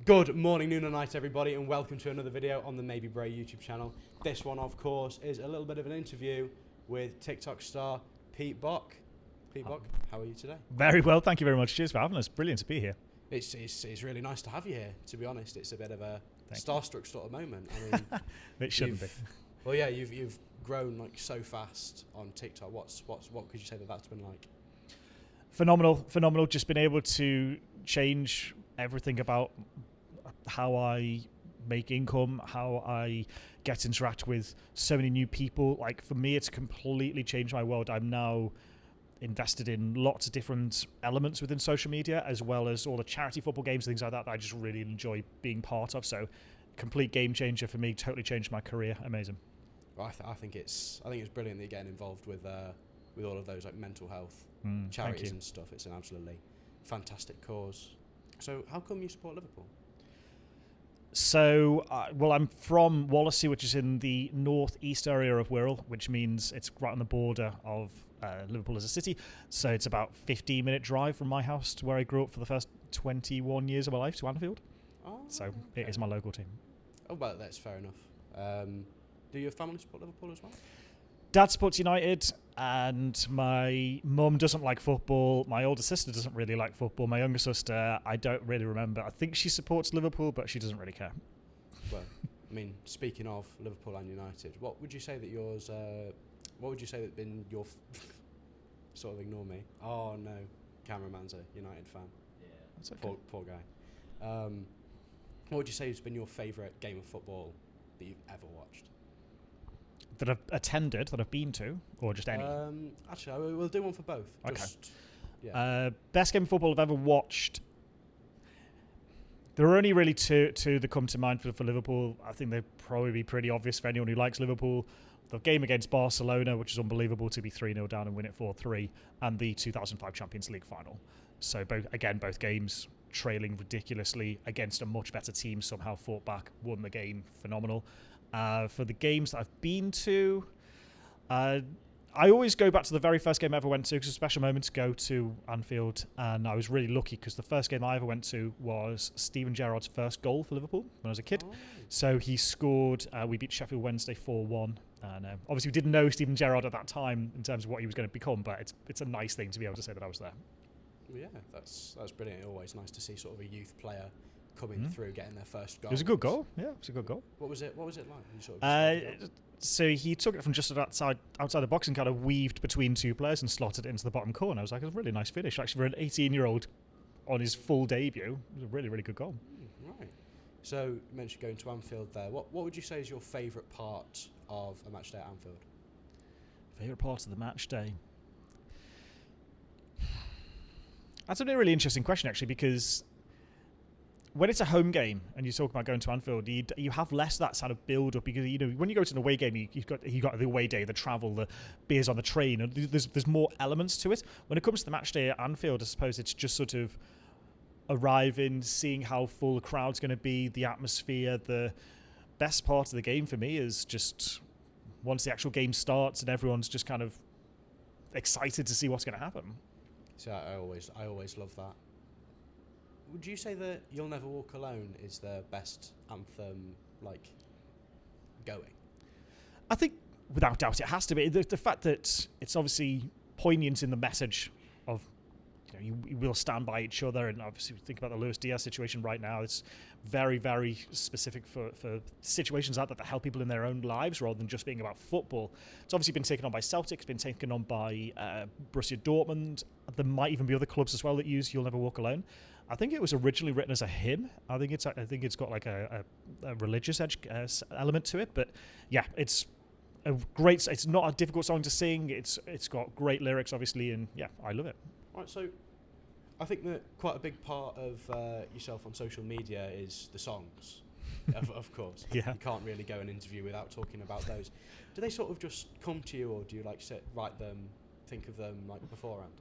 Good morning, noon and night everybody, and welcome to another video on the Maybe Bray YouTube channel. This one, of course, is a little bit of an interview with TikTok star Pete Boc. Pete Boc, how are you today? Very well, thank you very much. Cheers for having us. Brilliant to be here. It's really nice to have you here, to be honest. It's a bit of a starstruck sort of moment. I mean, it shouldn't be. Well, yeah, you've grown like so fast on TikTok. What could you say that's been like? Phenomenal. Just been able to change everything about how I make income, how I get to interact with so many new people. Like, for me, it's completely changed my world. I'm now invested in lots of different elements within social media, as well as all the charity football games, things like that I just really enjoy being part of. So, complete game changer for me. Totally changed my career. Amazing. Well, I think it's brilliant that you're getting involved with all of those like mental health charities and stuff. It's an absolutely fantastic cause. So, how come you support Liverpool? So, I'm from Wallasey, which is in the northeast area of Wirral, which means it's right on the border of Liverpool as a city. So it's about 15-minute drive from my house to where I grew up for the first 21 years of my life, to Anfield. Oh, so okay. It is my local team. Oh, well, that's fair enough. Do your family support Liverpool as well? Dad supports United, and my mum doesn't like football. My older sister doesn't really like football. My younger sister, I don't really remember. I think she supports Liverpool, but she doesn't really care. Well, I mean, speaking of Liverpool and United, what would you say that yours? What would you say that been your? Sort of ignore me. Oh no, cameraman's a United fan. Yeah, that's okay. Poor guy. What would you say has been your favourite game of football that you've ever watched? That I've attended, that I've been to, or just any? Actually, we'll do one for both. Okay. Just, yeah. Best game of football I've ever watched. There are only really two that come to mind for Liverpool. I think they'd probably be pretty obvious for anyone who likes Liverpool. The game against Barcelona, which is unbelievable to be 3-0 down and win it 4-3, and the 2005 Champions League final. So both games trailing ridiculously against a much better team, somehow fought back, won the game. Phenomenal. For the games that I've been to, I always go back to the very first game I ever went to, because it's a special moment to go to Anfield, and I was really lucky because the first game I ever went to was Steven Gerrard's first goal for Liverpool when I was a kid. Oh. So he scored, we beat Sheffield Wednesday 4-1, and obviously we didn't know Steven Gerrard at that time in terms of what he was going to become, but it's a nice thing to be able to say that I was there. Yeah, that's brilliant. It's always nice to see sort of a youth player coming through, getting their first goal. It was a good goal. Yeah, it was a good goal. What was it like? You sort of so he took it from just outside the box and kind of weaved between two players and slotted it into the bottom corner. I was like, it was a really nice finish. Actually, for an 18-year-old on his full debut, it was a really, really good goal. Right. So you mentioned going to Anfield there. What would you say is your favourite part of a match day at Anfield? Favourite part of the match day? That's a really interesting question, actually, because when it's a home game and you talk about going to Anfield, you have less of that sort of build up, because when you go to an away game, you've got the away day, the travel, the beers on the train, and there's more elements to it. When it comes to the match day at Anfield, I suppose it's just sort of arriving, seeing how full the crowd's going to be, the atmosphere. The best part of the game for me is just once the actual game starts and everyone's just kind of excited to see what's going to happen. So I always love that. Would you say that You'll Never Walk Alone is the best anthem, like, going? I think, without doubt, it has to be. The fact that it's obviously poignant in the message of, you will stand by each other, and obviously think about the Luis Diaz situation right now. It's very, very specific for situations like that help people in their own lives rather than just being about football. It's obviously been taken on by Celtic, it's been taken on by Borussia Dortmund. There might even be other clubs as well that use You'll Never Walk Alone. I think it was originally written as a hymn. I think it's got like a religious element to it. But yeah, it's a great. It's not a difficult song to sing. It's got great lyrics, obviously, and yeah, I love it. Right, so I think that quite a big part of yourself on social media is the songs, of course. Yeah. You can't really go an interview without talking about those. Do they sort of just come to you, or do you like write them, think of them like beforehand?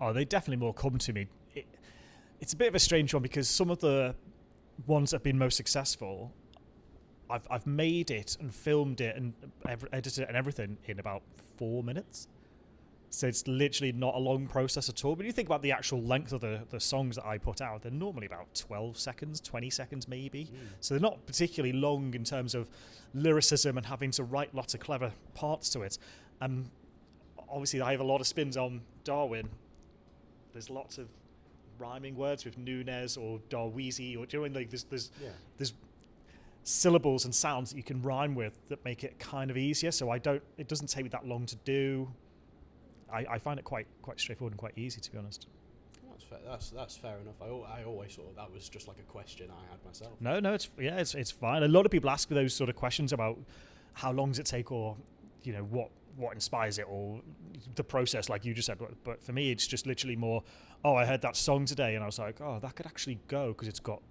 Oh, they definitely more come to me. It's a bit of a strange one because some of the ones that have been most successful, I've made it and filmed it and edited it and everything in about 4 minutes. So it's literally not a long process at all. But you think about the actual length of the songs that I put out, they're normally about 12 seconds, 20 seconds maybe. So they're not particularly long in terms of lyricism and having to write lots of clever parts to it. And obviously I have a lot of spins on Darwin. There's lots of rhyming words with Nunez or Darweezy, or doing like there's syllables and sounds that you can rhyme with that make it kind of easier. So it doesn't take me that long to do. I find it quite straightforward and quite easy, to be honest. That's fair. That's fair enough. I always thought that was just like a question I had myself. No, it's fine. A lot of people ask those sort of questions about how long does it take, or what inspires it, or the process, like you just said. But for me, it's just literally more, I heard that song today, and I was like, that could actually go because it's got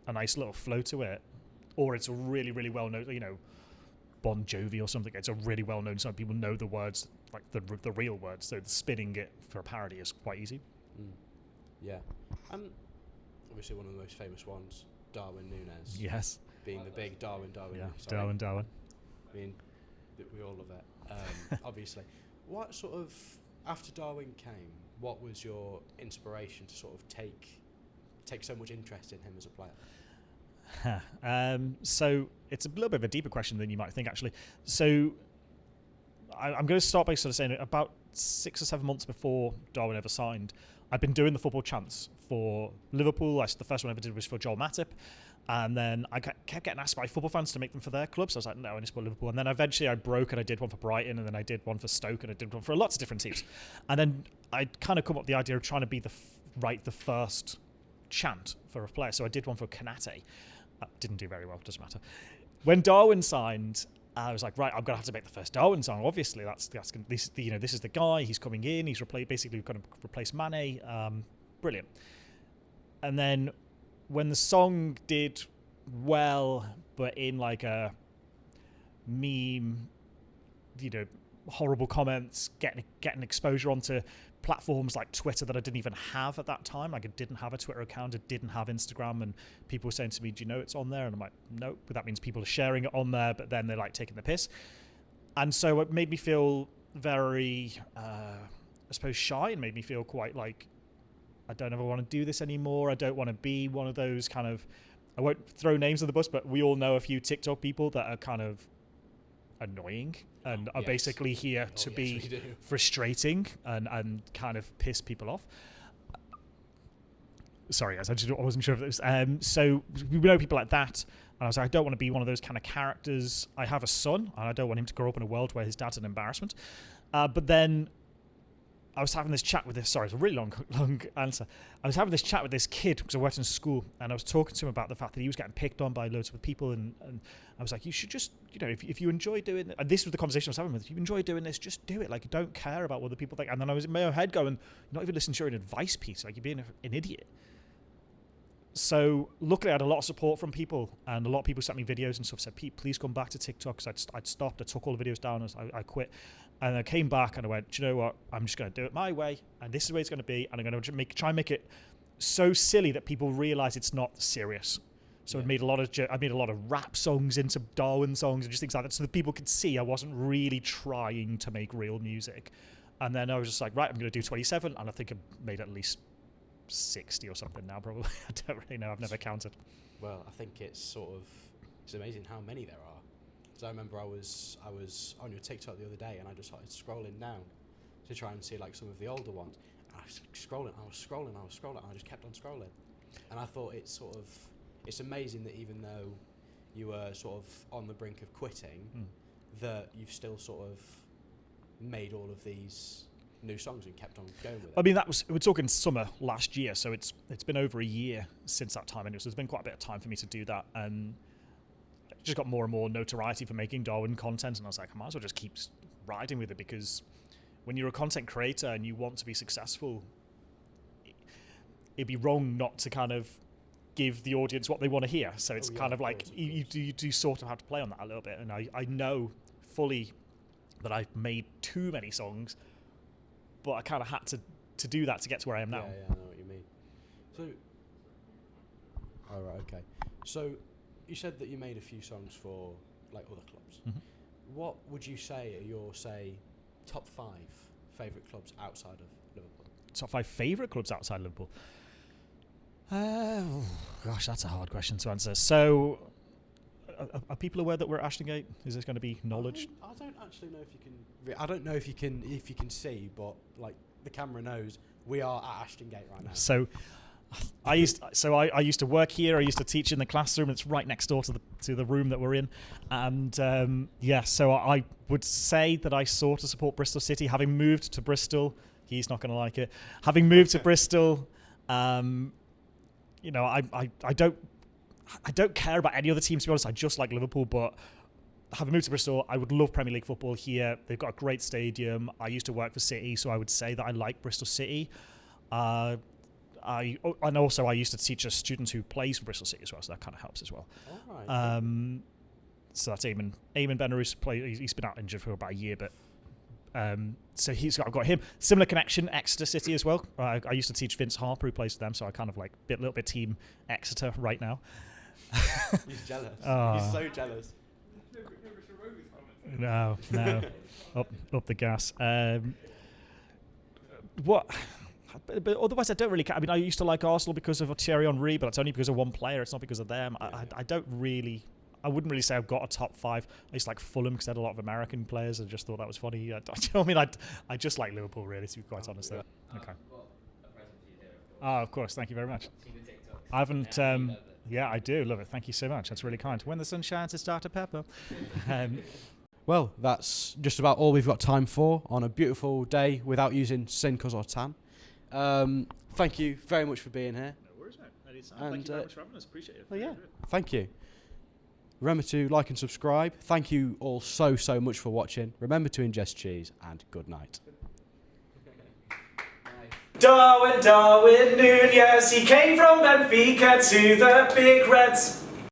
a nice little flow to it, or it's a really, really well known, Bon Jovi or something. It's a really well known song. People know the words, like the real words. So spinning it for a parody is quite easy. Yeah. Obviously one of the most famous ones, Darwin Nunez. Yes. Being the big Darwin. Yeah, sorry. Darwin. I mean, we all love it. Obviously. What sort of, after Darwin came, what was your inspiration to sort of take so much interest in him as a player? So it's a little bit of a deeper question than you might think, actually. So I'm going to start by sort of saying about 6 or 7 months before Darwin ever signed, I'd been doing the football chants for Liverpool. The first one I ever did was for Joel Matip. And then I kept getting asked by football fans to make them for their clubs. So I was like, no, I need to put Liverpool. And then eventually I broke and I did one for Brighton, and then I did one for Stoke, and I did one for lots of different teams. And then I kind of come up with the idea of trying to be the first chant for a player. So I did one for Kanate. Didn't do very well, doesn't matter. When Darwin signed, I was like, right, I'm going to have to make the first Darwin song. Obviously, this is the guy. He's coming in. He's basically going to replace Mane. Brilliant. And then when the song did well, but in like a meme, horrible comments, getting exposure onto platforms like Twitter that I didn't even have at that time. Like, I didn't have a Twitter account, I didn't have Instagram, and people were saying to me, do you know it's on there? And I'm like, nope. But that means people are sharing it on there, but then they're like taking the piss. And so it made me feel very, I suppose, shy, and made me feel quite like, I don't ever want to do this anymore. I don't want to be one of those kind of, I won't throw names on the bus, but we all know a few TikTok people that are kind of annoying and are basically here to be frustrating and kind of piss people off. Sorry, guys, I wasn't sure if it was. So we know people like that, and I was like, I don't want to be one of those kind of characters. I have a son, and I don't want him to grow up in a world where his dad's an embarrassment. But then I was having this chat with this. Sorry, it's a really long answer. I was having this chat with this kid because I worked in school, and I was talking to him about the fact that he was getting picked on by loads of people, and I was like, you should just, if you enjoy doing it, and this was the conversation I was having with, if you enjoy doing this, just do it. Like, don't care about what the people think. And then I was in my own head going, you're not even listening to your own advice piece. Like, you're being an idiot. So luckily I had a lot of support from people, and a lot of people sent me videos and stuff, said, Pete, please come back to TikTok, because I'd stopped, I took all the videos down, I quit. And I came back and I went, do you know what? I'm just going to do it my way, and this is the way it's going to be, and I'm going to try and make it so silly that people realise it's not serious. So I made a lot of rap songs into Darwin songs and just things like that, so that people could see I wasn't really trying to make real music. And then I was just like, right, I'm going to do 27, and I think I made at least 60 or something now, probably. I don't really know. I've never counted. Well, I think it's amazing how many there are. So I remember I was on your TikTok the other day, and I just started scrolling down to try and see like some of the older ones. And I was scrolling, and I just kept on scrolling. And I thought it's amazing that even though you were sort of on the brink of quitting, that you've still sort of made all of these new songs and kept on going with it. I mean, we're talking summer last year, so it's been over a year since that time, anyway, so there's been quite a bit of time for me to do that, and I just got more and more notoriety for making Darwin content, and I was like, I might as well just keep riding with it, because when you're a content creator and you want to be successful, it'd be wrong not to kind of give the audience what they want to hear. So it's kind of like you do sort of have to play on that a little bit, and I know fully that I've made too many songs, but I kind of had to do that to get to where I am now. Yeah, I know what you mean. So, all right, okay. So, you said that you made a few songs for like other clubs. Mm-hmm. What would you say are your top 5 favourite clubs outside of Liverpool? Top 5 favourite clubs outside Liverpool? Gosh, that's a hard question to answer. So, are people aware that we're at Ashton Gate? Is this going to be knowledge? I don't actually know if you can. I don't know if you can see, but like the camera knows, we are at Ashton Gate right now. So, I used to work here. I used to teach in the classroom. It's right next door to the room that we're in, and so I would say that I sort of support Bristol City. Having moved to Bristol, he's not going to like it. Having moved to Bristol, you know, I don't care about any other teams, to be honest. I just like Liverpool, but having moved to Bristol, I would love Premier League football here. They've got a great stadium. I used to work for City, so I would say that I like Bristol City. I used to teach a student who plays for Bristol City as well, so that kind of helps as well. All right. So that's Eamon Benner, he's been out injured for about a year, but so I've got him. Similar connection, Exeter City as well. I used to teach Vince Harper, who plays for them, so I kind of like a little bit team Exeter right now. He's jealous. He's so jealous. No, up the gas. But otherwise, I don't really care. I mean, I used to like Arsenal because of Thierry Henry, but it's only because of one player. It's not because of them. I wouldn't really say I've got a top 5. I used to like Fulham because they had a lot of American players. I just thought that was funny. I just like Liverpool, really, to be quite honest. Though. Okay. Of course. Thank you very much. I haven't. Yeah, I do love it. Thank you so much. That's really kind. When the sun shines, it's Dr. Pepper. Well, that's just about all we've got time for on a beautiful day without using Sinkers or tan. Thank you very much for being here. No worries, mate. Anytime. Thank you very much for having us. Appreciate it. Well, yeah. Thank you. Remember to like and subscribe. Thank you all so much for watching. Remember to ingest cheese, and good night. Darwin, Nunez, he came from Benfica to the Big Reds.